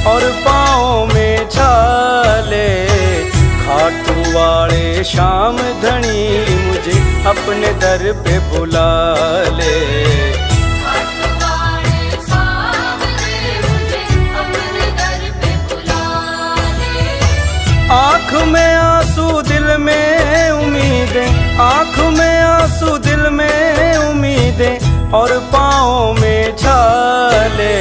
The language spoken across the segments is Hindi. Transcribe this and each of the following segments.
और पाँव में छाले। खाटू वाले श्याम धनी मुझे अपने दर पे बुला ले। आँख में आंसू दिल में उम्मीदें, आँख में आंसू दिल में उम्मीदें और पाँव में छाले।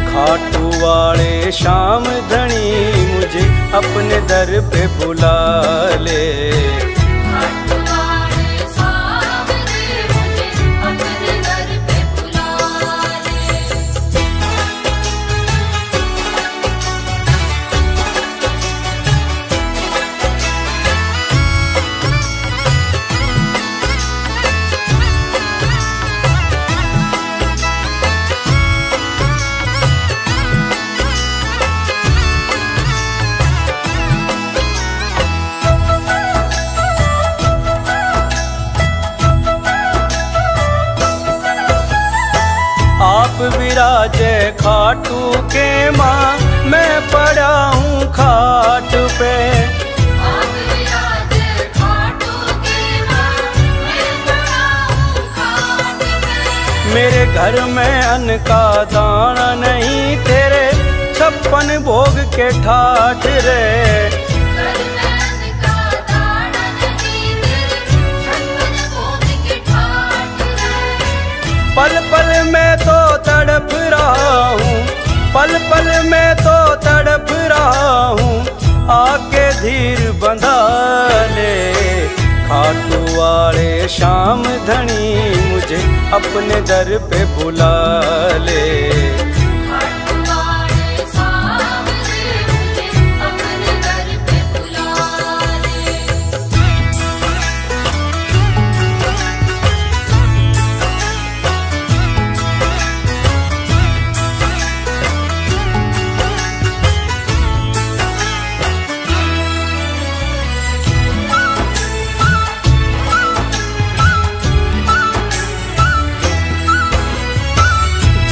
खाटू वाले श्याम धनी मुझे अपने दर पे बुला ले। आप विराजे खाटू के माँ, मैं पड़ा हूँ खाट पे। आप विराजे खाटू के माँ, मैं पड़ा हूँ खाट पे। मेरे घर में अन्न का दाना नहीं, तेरे 56 भोग के ठाठ रे। पल पल में तो तड़प रहा हूँ, पल पल में तो तड़प रहा हूँ, आके धीर बंधा ले। खाटू वाले श्याम धनी मुझे अपने दर पे बुला ले।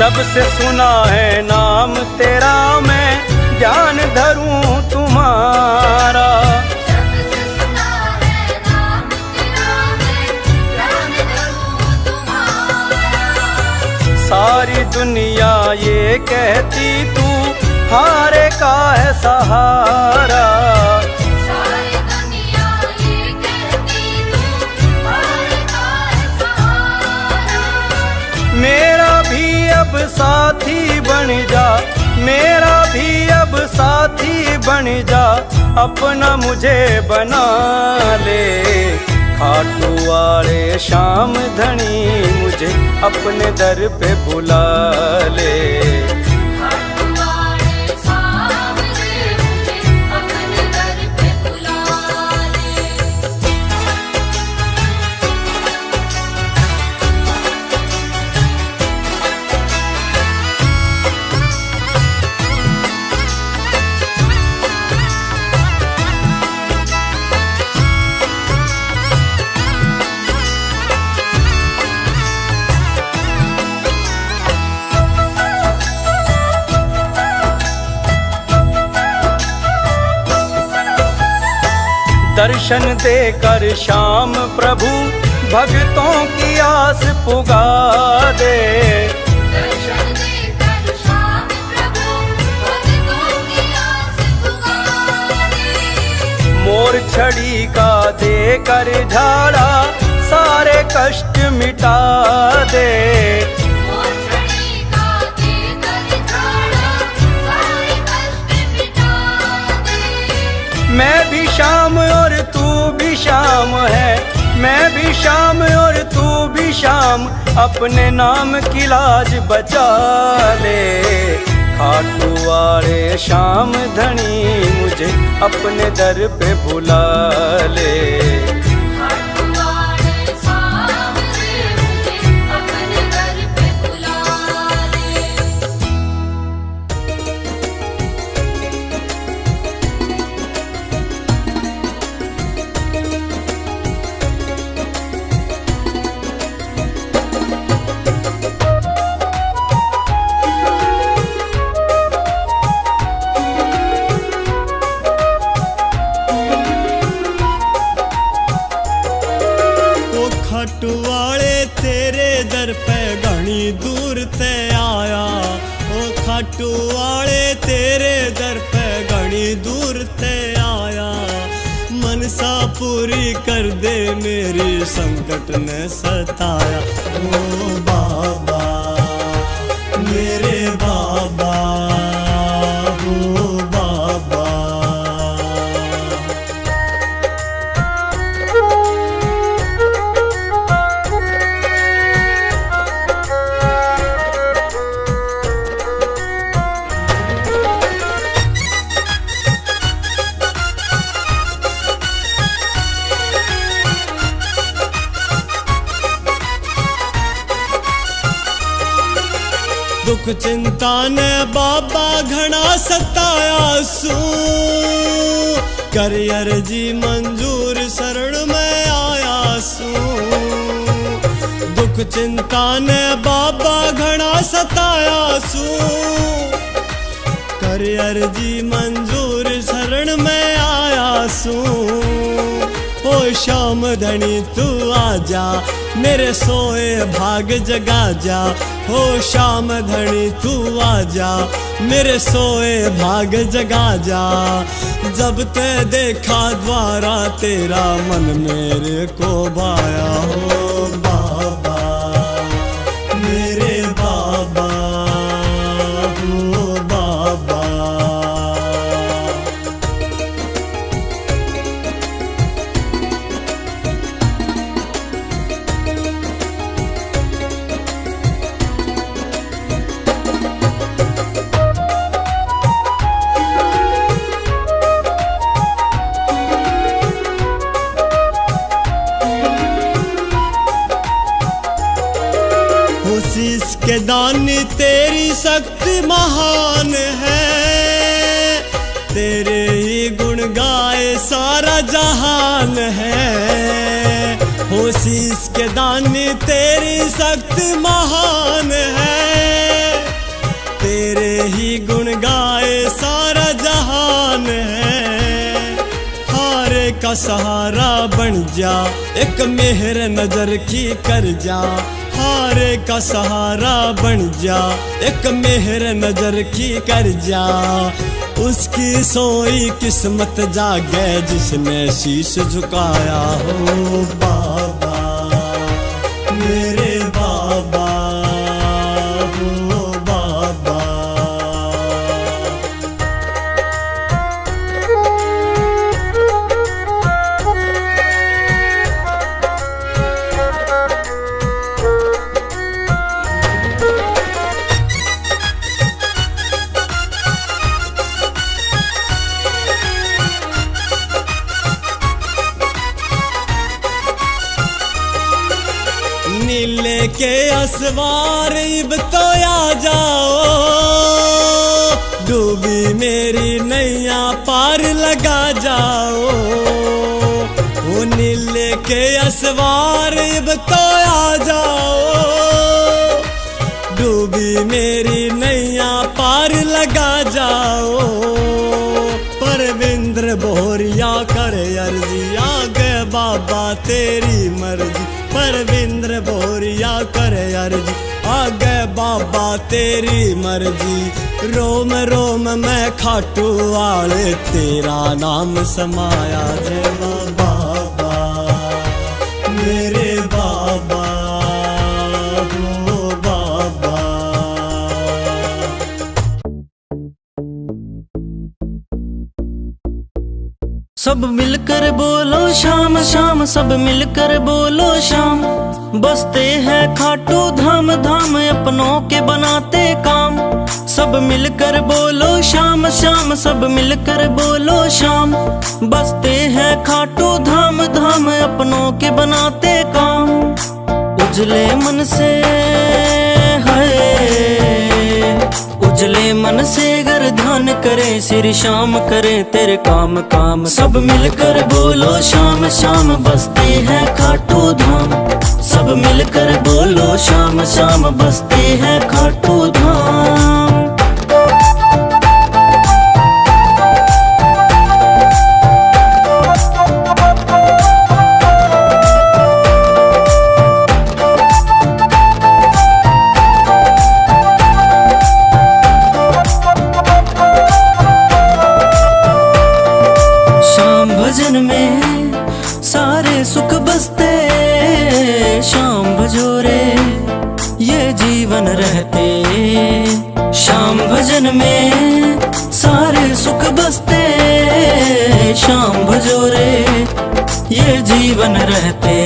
जब से सुना है नाम तेरा, मैं ध्यान धरूं तुम्हारा। जब से सुना है नाम तेरा, मैं ध्यान धरूं तुम्हारा। सारी दुनिया ये कहती तू हारे का है सहारा। सारी दुनिया ये कहती तू हारे का है सहारा। मेरा भी अब साथी बन जा, मेरा भी अब साथी बन जा, अपना मुझे बना ले। खाटू वाले श्याम धनी मुझे अपने दर पे बुला ले। दर्शन देकर श्याम प्रभु भक्तों की आस पुगा दे। दर्शन देकर श्याम प्रभु भक्तों की आस पुगा दे। मोर छड़ी का देकर झाड़ा सारे कष्ट मिटा दे। मोर छड़ी का देकर झाड़ा सारे कष्ट मिटा दे। मैं भी श्याम और तू भी श्याम है, मैं भी श्याम और तू भी श्याम, अपने नाम की लाज बचा ले। खाटू वाले श्याम धनी मुझे अपने दर पे बुला ले। पूरी कर दे मेरी संकट ने सताया। ओ बाबा मेरे बाबा, ओ बाबा। दुख चिंता ने बाबा घना सताया सू, कर अर्जी मंजूर शरण में आया सू। दुख चिंता ने बाबा घना सताया सू, कर अर्जी मंजूर शरण में आया सू। ओ श्याम धनी तू आजा, मेरे सोए भाग जगा जा। हो श्याम धनी तू आजा, मेरे सोए भाग जगा जा। जब ते देखा द्वारा तेरा मन मेरे को भाया। हो बाबा मेरे बाबा, हो बाबा। शीश के दानी तेरी शक्ति महान है, तेरे ही गुण गाए सारा जहान है। हो शीश के दानी तेरी शक्ति महान है, तेरे ही गुण गाए सारा जहान है। हारे का सहारा बन जा, एक मेहर नजर की कर जा। हारे का सहारा बन जा, एक मेहर नजर की कर जा। उसकी सोई किस्मत जागे जिसने शीश झुकाया। हो बाबा मेरे बाबा, हो बाबा। नीले के असवार इब तो आ जाओ, डूबी मेरी नैया पार लगा जाओ। वो नीले के असवार इब तो आ जाओ, डूबी मेरी नैया पार लगा जाओ। परविंद्र बोरिया करे अर्जी, आ गए बाबा तेरी मर्जी। परविंद्र बोरिया करे अर्जी, आ गए बाबा तेरी मर्जी। रोम रोम में खाटू वाले तेरा नाम समाया। जय बाबा मेरे बाबा, हो बाबा। सब मिलकर बोलो श्याम श्याम, सब मिलकर बोलो श्याम। बसते हैं खाटू धाम धाम, अपनों के बनाते काम। सब मिलकर बोलो श्याम श्याम, सब मिलकर बोलो श्याम। बसते हैं खाटू धाम धाम, अपनों के बनाते काम। उजले मन से है, उजले मन से गर ध्यान करे, श्री श्याम करे तेरे काम काम। सब मिलकर बोलो श्याम श्याम, बसते हैं खाटू धाम। सब मिलकर बोलो श्याम श्याम, बसते हैं खाटू धाम। भजन में रहते। शाम भजन में सारे सुख बसते, शाम भजो रे ये जीवन रहते।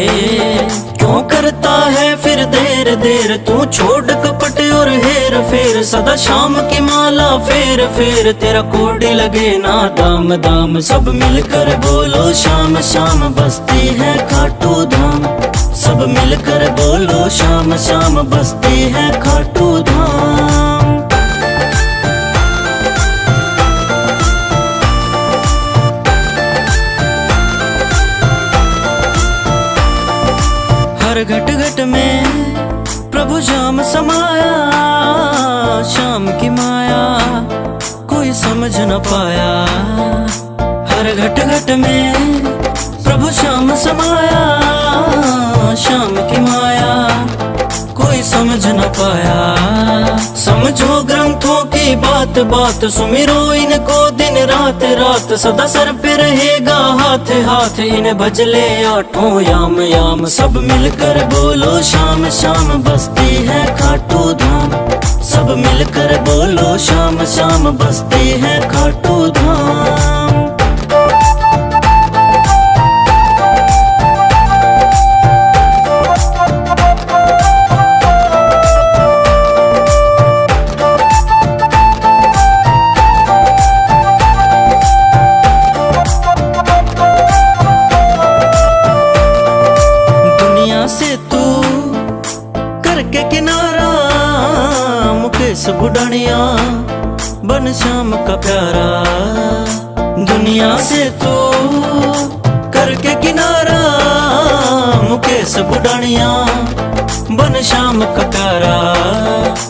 क्यों करता है फिर देर देर तू, छोड़ कपट और हेर फेर, सदा शाम की माला फेर फेर, तेरा कोडी लगे ना दाम दाम। सब मिलकर बोलो शाम शाम बसती है खाटू धाम, सब मिलकर बोलो शाम शाम बसती है खाटू धाम। हर घट घट में प्रभु श्याम समाया, शाम की माया कोई समझ न पाया। हर घट घट में प्रभु श्याम समाया, शाम की माया कोई समझ न पाया। समझो ग्रंथों की बात बात, सुमिरो इनको दिन रात रात, सदा सर पे रहेगा हाथ हाथ, इन्हें भजले आठों याम याम। सब मिलकर बोलो शाम शाम बसती है खाटू धाम, सब मिलकर बोलो शाम शाम बसती है खाटू धाम। से तू करके किनारा, मुकेश बुढ़ानिया बन श्याम का प्यारा। दुनिया से तू करके किनारा, मुकेश बुढ़ानिया बन श्याम का प्यारा।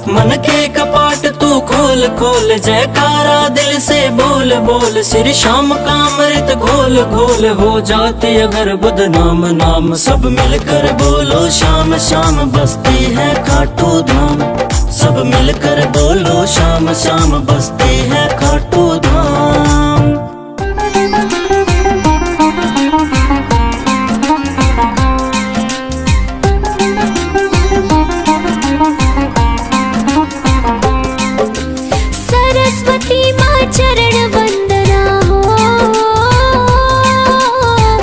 मन के कपाट तू खोल खोल, जयकारा दिल से बोल बोल, श्री श्याम का अमृत घोल घोल, हो जाते अगर बदनाम नाम। सब मिलकर बोलो शाम शाम बसती है खाटू धाम, सब मिलकर बोलो शाम शाम बसती है खाटू धाम। सरस्वती माँ चरण वंदना हो,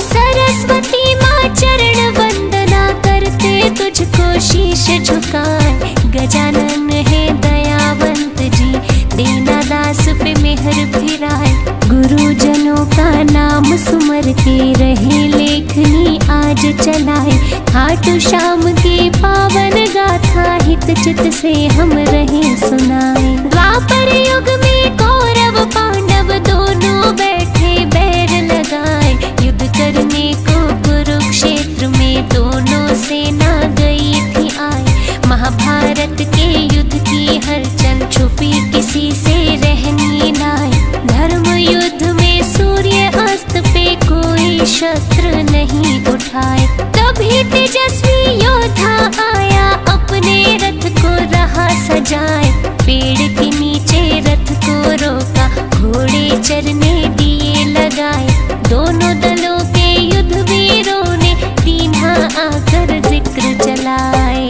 सरस्वती माँ चरण वंदना, करते तुझको शीश झुकाए। गजानन है दयावंत जी, दीना दास पे मेहर फिराए। गुरुजनों का नाम सुमर के रहे लेखनी आज चलाए। खाटू श्याम की पावन गाथा हित चित से हम रहे सुनाए। द्वापर युग में कौरव पांडव दोनों बैठे बैर लगाए, युद्ध करने को कुरुक्षेत्र में दोनों सेना गई थी आए। महाभारत के युद्ध की हलचल छुपी किसी से रहनी नाए। धर्म युद्ध में सूर्य अस्त पे कोई शस्त्र नहीं उठाए। तभी तेजस्वी योद्धा आया, अपने रथ को रहा सजाए। पेड़ के नीचे रथ को रोका, घोड़े चरने दिए लगाए। दोनों दलों के युद्ध वीरों ने दीन्हा आकर जिक्र चलाए।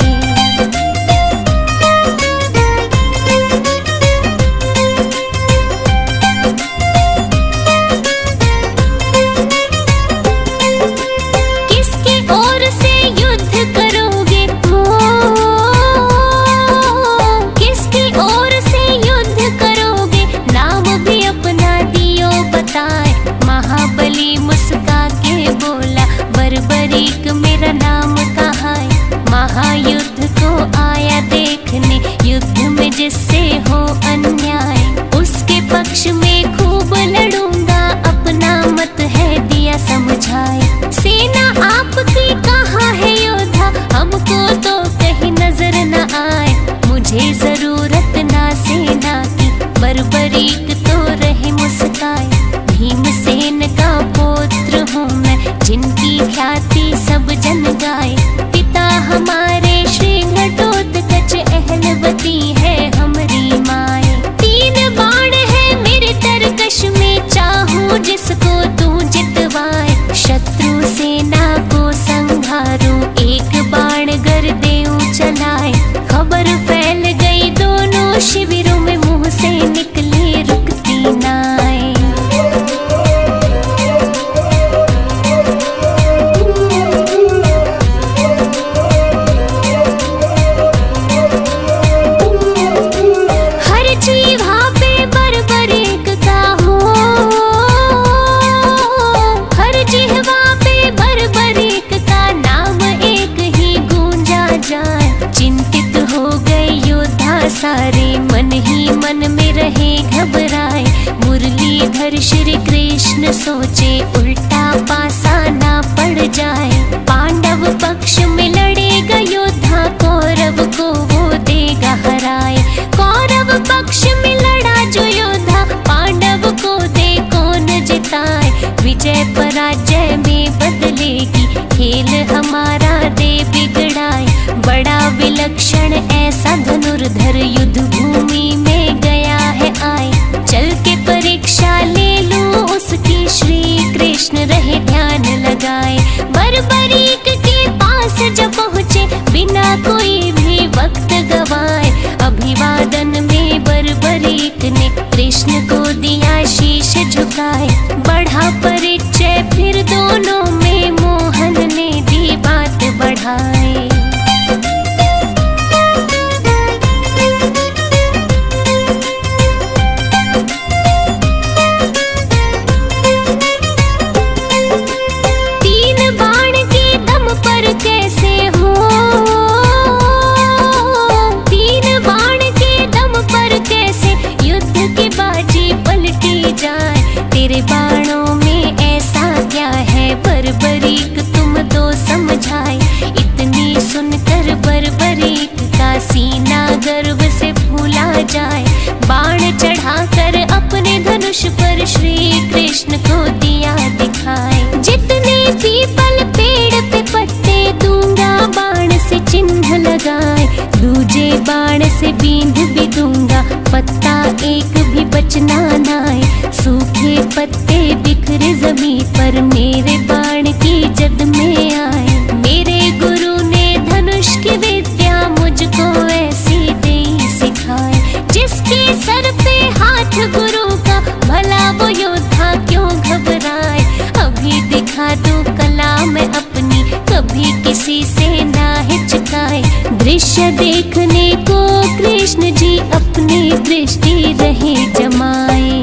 किसकी ओर से युद्ध करोगे हो, किसकी ओर से युद्ध करोगे, नाम भी अपना दियो बताए। महाबली मुस्का के बोला, बर्बरीक मेरा नाम कहाँ है। महायुद्ध को आया देखने, युद्ध में जिससे हो अन्याय, उसके पक्ष में खूब लड़ूंगा, अपना मत है दिया समझाए। सेना आपकी कहाँ है योद्धा, हमको तो कहीं नजर न आए। मुझे जरूरत ना सेना की, बर्बरीक तो रहे मुस्काए। भीमसेन का पुत्र हूँ मैं, जिनकी ख्याति सब जन गाए। पिता हमारे श्री घटोत्कच, अहलवती है हमारी माए। 3 बाण है मेरे तरकश में, चाहूं जिसको तू जितवाए। उधर श्री कृष्ण सोचे उल्टा पासा ना पड़ जाए। पांडव पक्ष में लड़ेगा योद्धा, कौरव को वो देगा हराए। कौरव पक्ष में लड़ा जो योद्धा, पांडव को दे कौन जिताए। विजय पराजय में बदलेगी, खेल हमारा दे बिगड़ाए। बड़ा विलक्षण ऐसा धनुर्धर युद्ध भूमि में गया है आए। चल के परीक्षा ले लूं उसकी, श्री कृष्ण रहे ध्यान लगाए। बर्बरीक के पास जब पहुँचे, बिना कोई भी वक्त गवाए। अभिवादन में बर्बरीक ने कृष्ण को दिया शीश झुकाए। बढ़ा परिचय फिर दोनों में, मोहन ने दी बात बढ़ाए। तेरे बाणों में ऐसा क्या है बर्बरीक, तुम तो समझाए। इतनी सुनकर बर्बरीक का सीना गर्व से फूला जाए। बाण चढ़ाकर अपने धनुष पर श्री कृष्ण को दिया दिखाए। जितने पीपल पेड़ पे पत्ते दूंगा, बाण से चिन्ह लगाए। दूजे बाण से बींध भी दूंगा, पत्ता एक भी बचना नाए। सूखे पत्ते बिखरे जमीन पर, मेरे बाण की जद में आए। मेरे गुरु ने धनुष की विद्या मुझको ऐसी दे सिखाए। जिसके सर पे हाथ गुरु का, भला वो योद्धा क्यों घबराए। अभी दिखा दूं कला मैं अपनी, कभी किसी से ना हिचकाए। दृश्य देखने को कृष्ण जी अपनी दृष्टि रहे जमाए।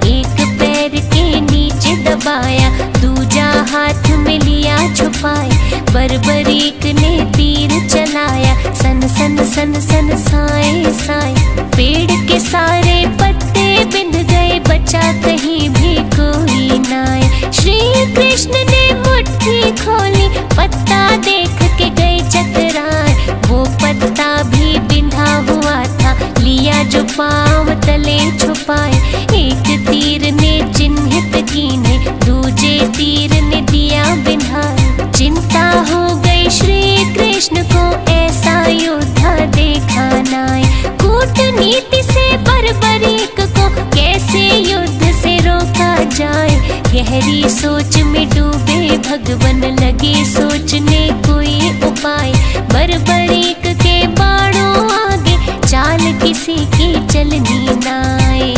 एक पैर के नीचे दबाया, दूजा हाथ में लिया छुपाए। बर्बरीक ने तीर चलाया, सन सन सन सन साए साए। पेड़ के सारे पत्ते बिंध गए, बचा कहीं भी कोई नाए। श्री कृष्ण ने मुट्ठी खोली, पत्ता देख के गए चकराए। वो पत्ता भी बिंधा हुआ था, लिया जो पांव तले छुपाए। एक तीर ने चिन्हित कीने, दूजे तीर ने दिया बिन्हाए। चिंता हो गई श्री कृष्ण को, ऐसा योद्धा देखा नाए। कूटनीति से बर्बरीक को कैसे युद्ध से रोका जाए। गहरी सोच में डूबे भगवन, लगे सोचने कोई उपाय। बर्बरीक के बाणों आगे, चाल किसी की चलनी नाए।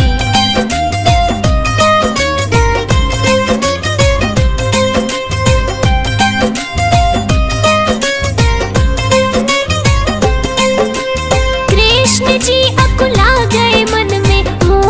जी अकुला गए मन में, हो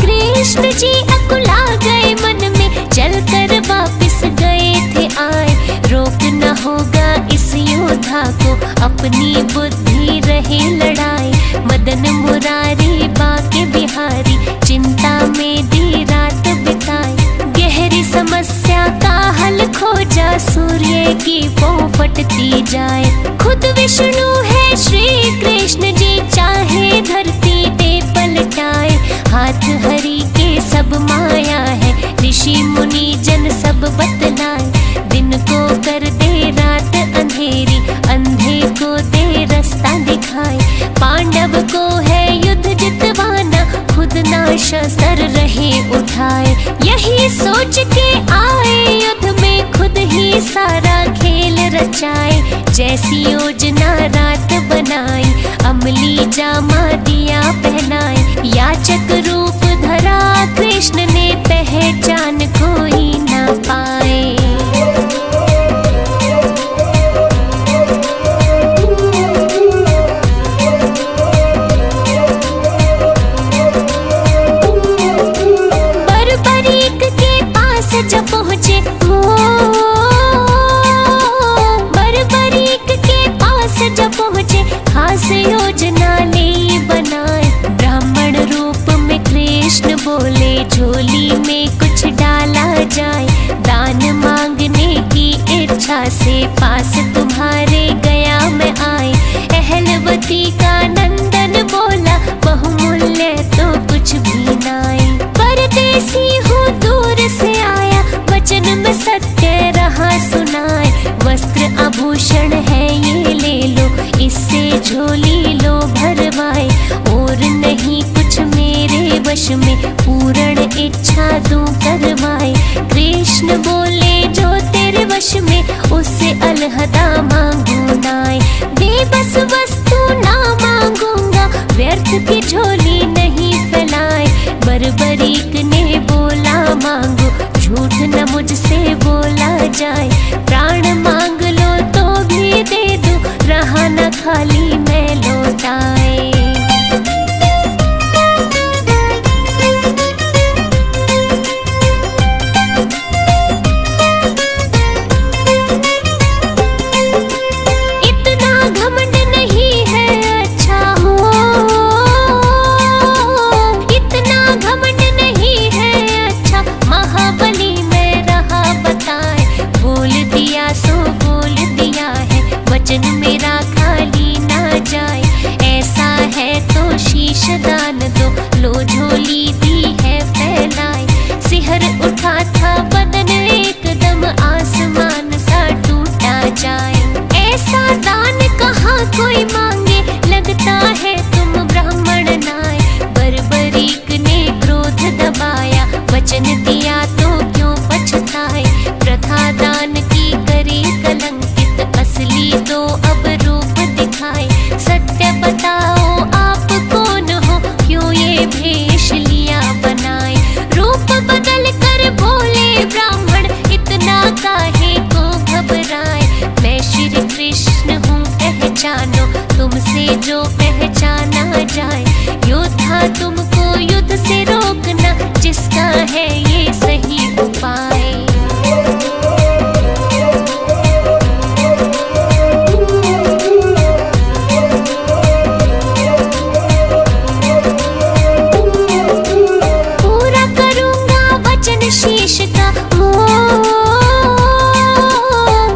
कृष्ण जी अकुला गए मन में। चलकर वापस गए थे आए, रोकना होगा इस योद्धा को। अपनी बुद्धि रहे लड़ाए, मदन मुरारी बाके बिहारी। चिंता में दी रात बिताए, गहरी समस्या का हल खोजा। सूर्य की पौ फटती जाए, खुद विष्णु है श्री कृष्ण जी, चाहे धरती पे पलटाए। हाथ हरि के सब माया है, ऋषि मुनि जन सब बतलाए। दिन को कर दे रात अंधेरी, अंधे को दे रास्ता दिखाए। पांडव को है युद्ध जितवाना, खुद ना शस्त्र रहे उठाए। यही सोच के आए युद्ध में, खुद ही सारा खेल रचाए। जैसी योजना रात बनाई, अमली जामा दिया पहनाए। याचक रूप धरा कृष्ण ने, पहचान कोई ना पाए। पास तुम्हारे गया मैं आई। अहलवती का नंदन बोला बहुमूल्य तो कुछ भी नाई। परदेसी हूँ दूर से आया, वचन में सत्य रहा सुनाए। वस्त्र आभूषण है ये ले लो, इससे झोली लो भरवाए। और नहीं कुछ मेरे वश में, पूर्ण इच्छा दूं करवाए। कृष्ण बोले जो तेरे वश में, उससे अलहदा मांगू नाय। बेबस वस्तु ना मांगूंगा, व्यर्थ की झोली नहीं फैलाए। बरबरीक ने बोला मांगो, झूठ न मुझसे बोला जाए। प्राण मांग लो तो भी दे दूं, रहा न खाली मैं लौटाए। वचन मेरा खाली ना जाए, ऐसा है तो शीश दान दो, लो झोली दी है फैलाए। सिहर उठा था बदन एकदम, आसमान सा टूटा जाए। ऐसा दान कहाँ कोई मांगे, लगता है तुम ब्राह्मण नाय। बरबरीक ने क्रोध दबाया, वचन दिया तो क्यों पछताए। प्रथा दान की करे कलंकित, असली दो अब रूप दिखाए। सत्य बताओ आप कौन हो, क्यों ये भेष लिया बनाए। रूप बदल कर बोले ब्राह्मण, इतना काहे को घबराए। मैं श्री कृष्ण हूँ पहचानो, तुमसे जो पहचाना जाए। योद्धा तुमको युद्ध से रोकना, जिसका है ये सही उपाय। शीश का हो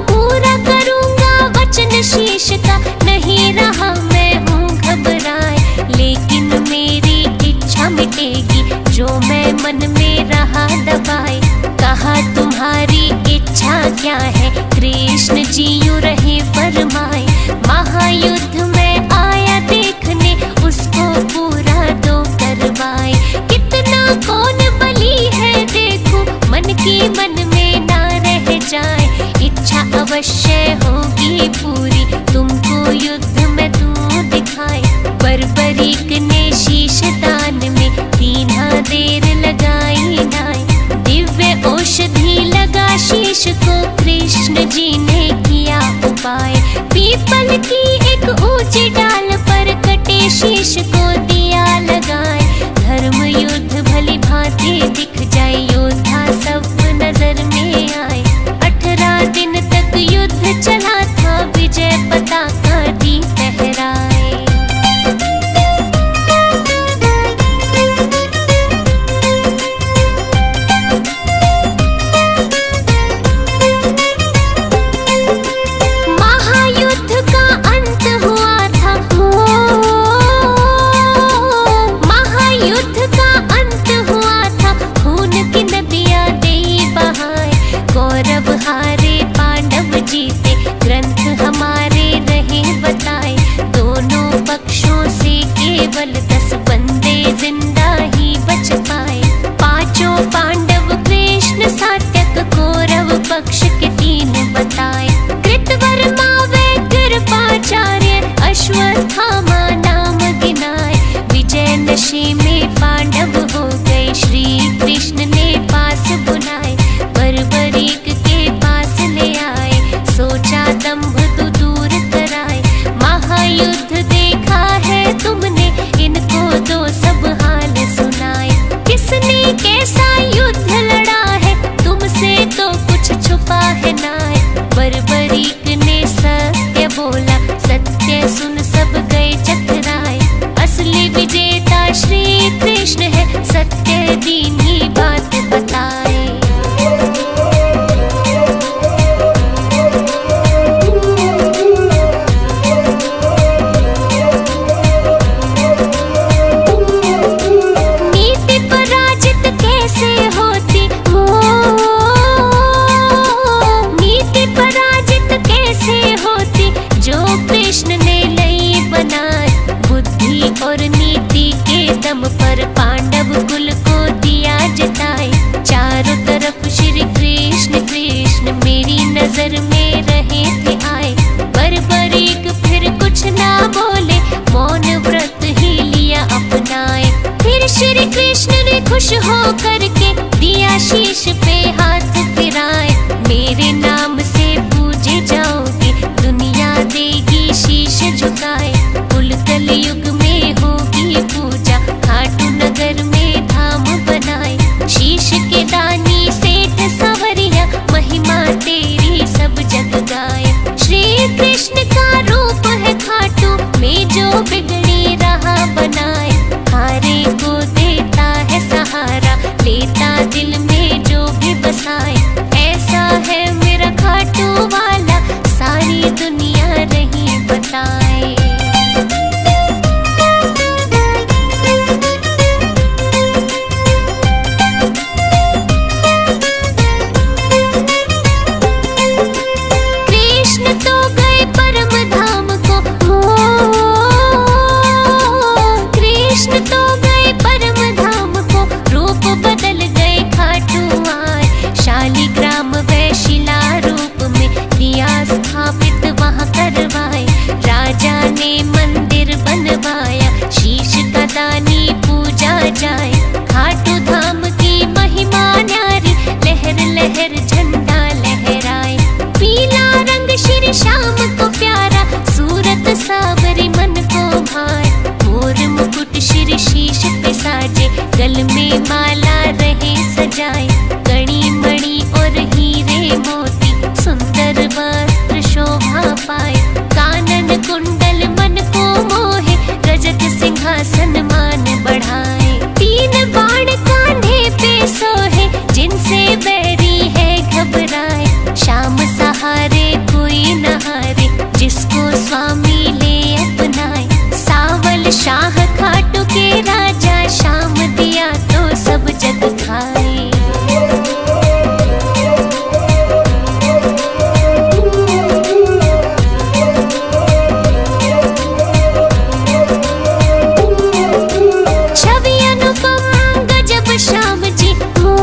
पूरा करूंगा वचन शीश का। नहीं रहा मैं हूँ घबराए, लेकिन मेरी इच्छा मिटेगी जो मैं मन में रहा दबाए। कहा तुम्हारी इच्छा क्या है, कृष्ण जी यूं रहे फरमाए। महायुद्ध में आया देखने, उसको पूरा दो करवाए। कितना कौन बली है देखो, मन की मन में ना रह जाए। इच्छा अवश्य होगी पूरी, तुमको युद्ध में तू दिखाए। बरबरीक ने शीश दान में दीना देर लगाई नाय। दिव्य औषधि लगा शीश को, कृष्ण जी ने किया उपाय। पीपल की एक ऊंची डाल पर कटे शीश को दिया लगाए। धर्म युद्ध भली भांति दिख जाए, योद्धा सब नजर में आए। 18 दिन तक युद्ध चला था, विजय पताका दी फहराए। महायुद्ध का अंत हुआ था, हो खुश हो करके दिया शीश पे हाथ फिराए, मेरे नाम से पूजे जाओगे दुनिया देगी शीश झुकाए। कुल कलयुग में होगी पूजा, खाटू नगर में धाम बनाए। शीश के दानी सेठ सवरिया, महिमा तेरी सब जग गाए। श्री कृष्ण का रूप है खाटू में, जो बिगड़ी राह बनाए। हारे को देता है सहारा, लेता दिल में जो भी बसाए। ऐसा है मेरा खाटू वाला, सारी दुनिया रही बताए। कृष्ण तो गए परम धाम को, कृष्ण तो गए परम धाम को, रूप बदल गए खाटू आए। शालिग्राम व शिला रूप में दिया स्थापित वहाँ करवाए। राजा ने मंदिर बनवाया, शीश का दानी पूजा जाए। खाटू धाम की महिमा न्यारी, लहर लहर झंडा लहराए। पीला रंग श्री श्याम को प्यारा, सूरत सावरी मन को भाए। मोर मुकुट श्री शीश पे साजे, गल में माला रहे सजाए। कड़ी मणि और हीरे मोती, सुंदर वस्त्र शोभा पाए। कानन कुंडल मन को मोहे, रजत सिंहासन मान बढ़ाए। तीन बाण कांधे पे सोहे, जिनसे बैरी है घबराए। शाम सहारे कोई न हारे, जिसको स्वामी ले अपनाए। सावल शाह खाटू के राजा, शाम दिया तो सब जग खाए। छवि अनुपम गजब श्याम जी हो,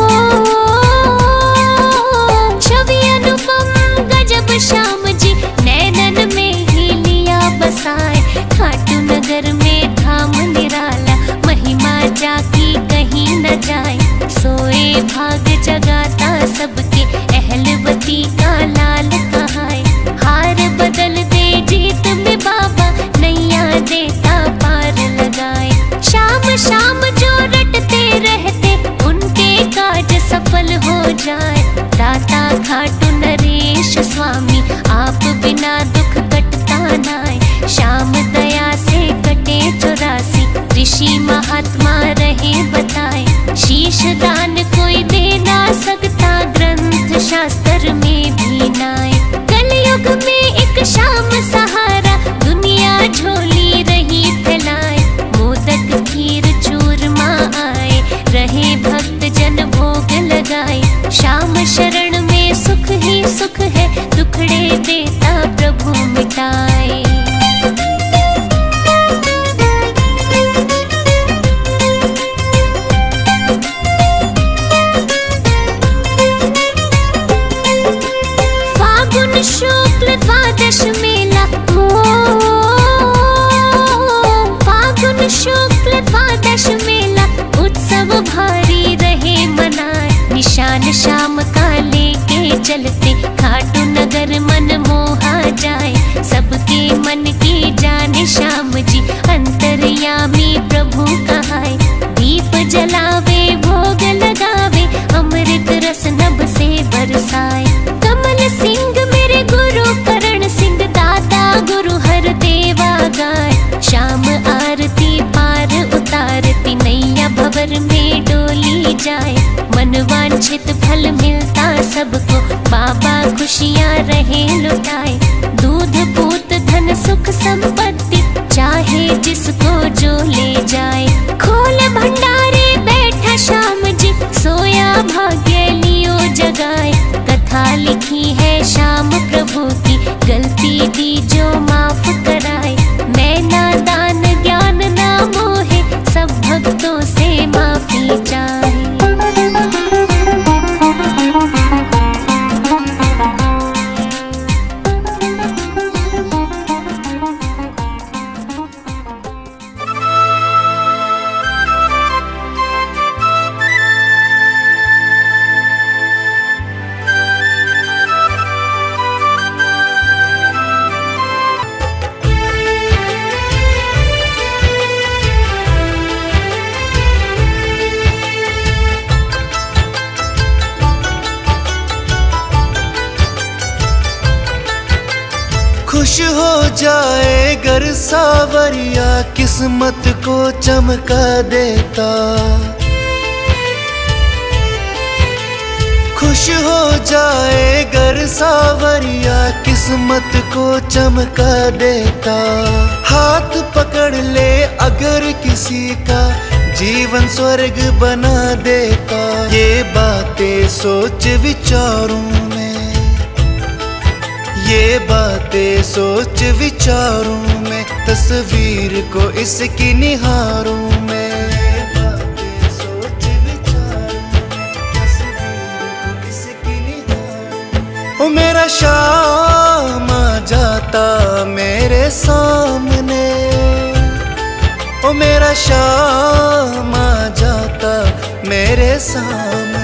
छवि अनुपम गजब श्याम जी, नैनन में ही लिया बसाए। खाटू नगर में धाम निराला, महिमा जाकी कहीं न जाए। सोए भाग जगाता सबके, अहलवती का लाल कहाए। हार बदल दे जीत में बाबा, नैया देता पार लगाए। शाम शाम जो रटते रहते, उनके काज सफल हो जाए। दाता खाटू नरेश स्वामी, आप बिना दुख कटता नाय। श्याम दया से कटे 84, ऋषि महात्मा रहे बताए। शीश दान कोई दे ना सकता, ग्रंथ शास्त्र में भी नाय। कलयुग में एक शाम सहारा, दुनिया झोली रही फैलाए। मोदक खीर चूरमा आए, रहे भक्त जन भोग लगाए। श्याम शरण में सुख ही सुख है, दुखड़े देता प्रभु मिटाए। फागुन शुक्ल द्वादश मेला हो, फागुन शुक्ल द्वादश मेला, उत्सव भारी रहे मनाए। निशान शाम का लेके चलते, खाटू नगर मन मोहा जाए। सबके मन की जाने श्याम जी, अंतर्यामी प्रभु कहाए। दीप जलावे भोग लगावे, अमृत रस नभ से बरसाए। कमल सिंह मेरे गुरु करण सिंह, दादा गुरु हर देवा गाए। श्याम आरती पार उतारती, नैया भंवर में डोली जाए। मन वांछित फल मिलता सबको, बाबा खुशियाँ रहे लुटाए। दूध पूत धन सुख संपत्ति, चाहे जिसको जो ले जाए। खोल भंडारे बैठा श्याम जी, सोया भाग्य लियो जगाए। कथा लिखी है श्याम प्रभु की, गलती दी जो माफ कराए। मैं नादान ज्ञान ना मोहे, सब भक्तों से माफी चाहे। खुश हो जाए गर सावरिया किस्मत को चमका देता। खुश हो जाए गर सावरिया किस्मत को चमका देता। हाथ पकड़ ले अगर किसी का जीवन स्वर्ग बना देता। ये बातें सोच विचारूं मैं, ये बातें सोच विचारूं मैं, तस्वीर को इसकी निहारूं मैं। ओ मेरा शाम आ जाता मेरे सामने, ओ मेरा शाम आ जाता मेरे सामने।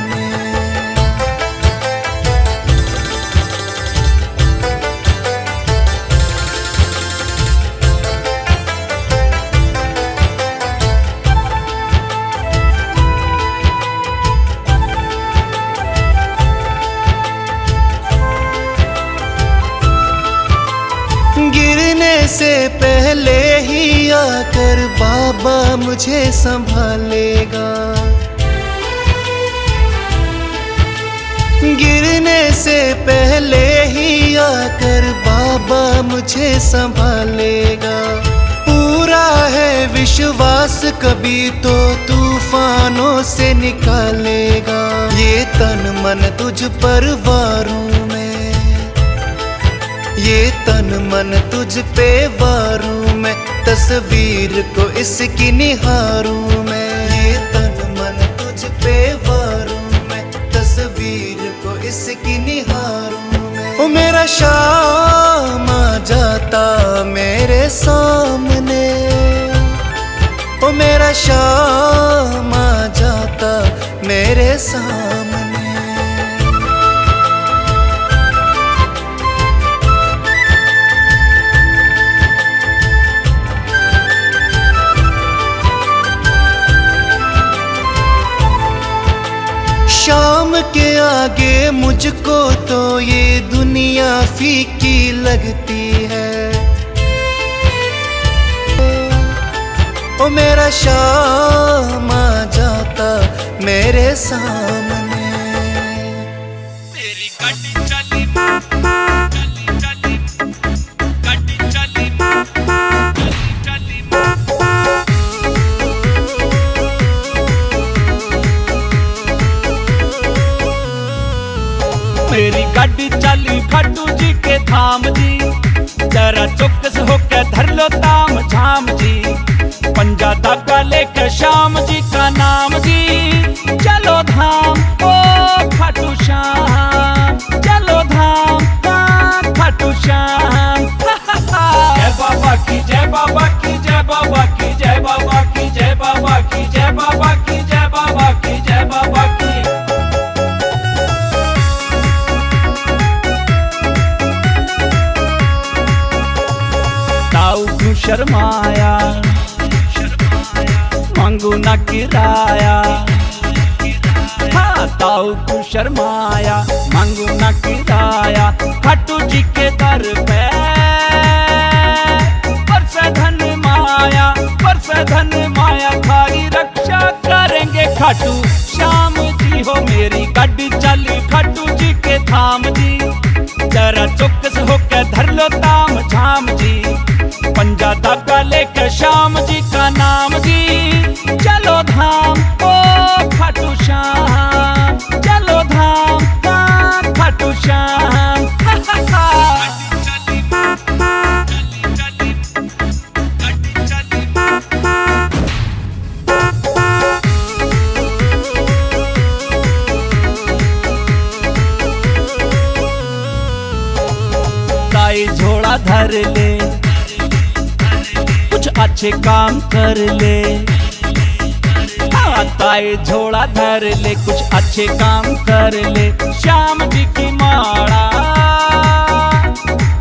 गिरने से पहले ही आकर बाबा मुझे संभालेगा। गिरने से पहले ही आकर बाबा मुझे संभालेगा। पूरा है विश्वास कभी तो तूफानों से निकालेगा। ये तन मन तुझ पर वारूं मैं, ये तन मन तुझ पे वारूं मैं, तस्वीर को इसकी निहारूं मैं। ये तन मन तुझ पे वारूं मैं, तस्वीर को इसकी निहारूं मैं। ओ मेरा शाम आ जाता मेरे सामने, ओ मेरा शाम आ जाता मेरे सामने। शाम के आगे मुझको तो ये दुनिया फीकी लगती है। ओ मेरा शाम आ जाता मेरे सामने। मेरी गाड़ी चली चली चली, गाड़ी चली चली चली। मेरी गाड़ी चली खाटू जी के धाम जी, जरा चौकस होके धर लो ताम झाम जी। पंजा धागा लेकर श्याम जी का नाम जी, चलो धाम ओ खाटू श्याम, चलो धाम खाटू श्याम। जय बाबा की जय बाबा की जय बाबा की जय बाबा की जय बाबा की जय बाबा की जय बाबा की जय बाबा की। ताऊ क्यों शर्माया, मांगू ना किराया। हाँ ताऊ क्यों शर्माया, मांगू ना किराया। खाटू जी के दर पे बरसे धन माया, बरसे धन माया। खारी रक्षा करेंगे खाटू श्याम जी हो। मेरी गाड़ी चली खाटू जी के धाम जी, जरा चौकस होके धर लो ताम झाम जी। पंजा धागा लेकर श्याम जी का नाम जी, चलो धाम ओ खाटू श्याम, चलो धाम खाटू श्याम। ताई झोला धर ले, कुछ अच्छे काम कर ले। हाँ ताई झोला धर ले, कुछ अच्छे काम कर ले। श्याम जी की माला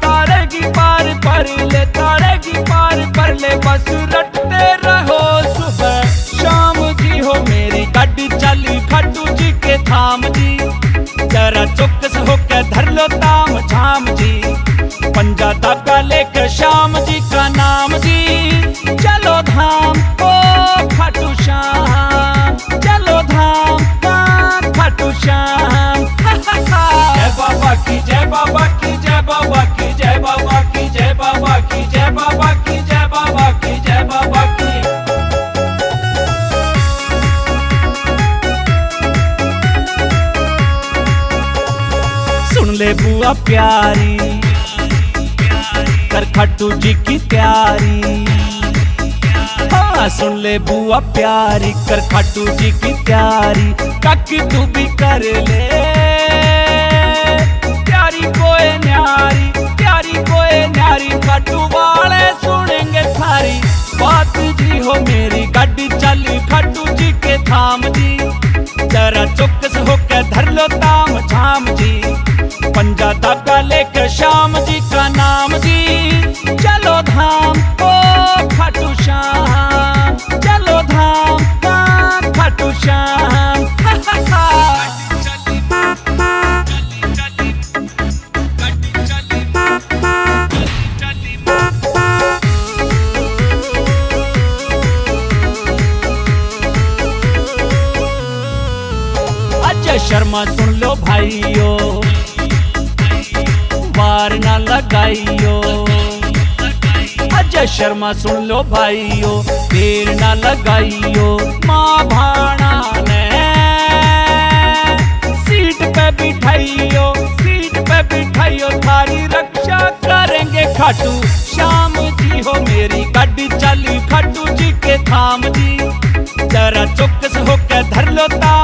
तारेगी पार पर ले, तारेगी पार पर ले। बस रटते रहो सुबह शाम जी हो। मेरी गाड़ी चली खाटू जी के धाम जी, जरा चौकस होकर धर लो ताम झाम जी। पंजा धागा लेकर श्याम जी का नाम जी, चलो धाम ओ खाटू श्याम, चलो धाम खाटू श्याम। जय बाबा की जय बाबा की जय बाबा की जय बाबा की जय बाबा की जय बाबा की जय बाबा की जय बाबा की। सुन ले बुआ प्यारी, कर खाटू जी की तैयारी। हाँ सुन ले बुआ प्यारी, कर खाटू जी की तैयारी। काकी तू भी कर ले प्यारी कोई न्यारी, प्यारी कोई न्यारी। खाटू वाले सुनेंगे थारी बात जी हो मेरी। गाड़ी चली खाटू जी के धाम जी, जरा चौकस होकर धर लो ताम झाम जी। पंजा धागा लेकर श्याम जी का नाम जी, चलो धाम ओ खाटू श्याम, चलो धाम खाटू श्याम। अजय शर्मा सुन लो भाइयों, वार ना लगाइयो। अजय शर्मा सुन लो भाइयों, देर ना लगाइयो। माँ भाना ने सीट पे बिठाइयो, सीट पे बिठाइयो। थारी रक्षा करेंगे खाटू श्याम जी हो मेरी। गाड़ी चली खाटू जी के धाम जी, जरा चौकस होकर धर लो ताम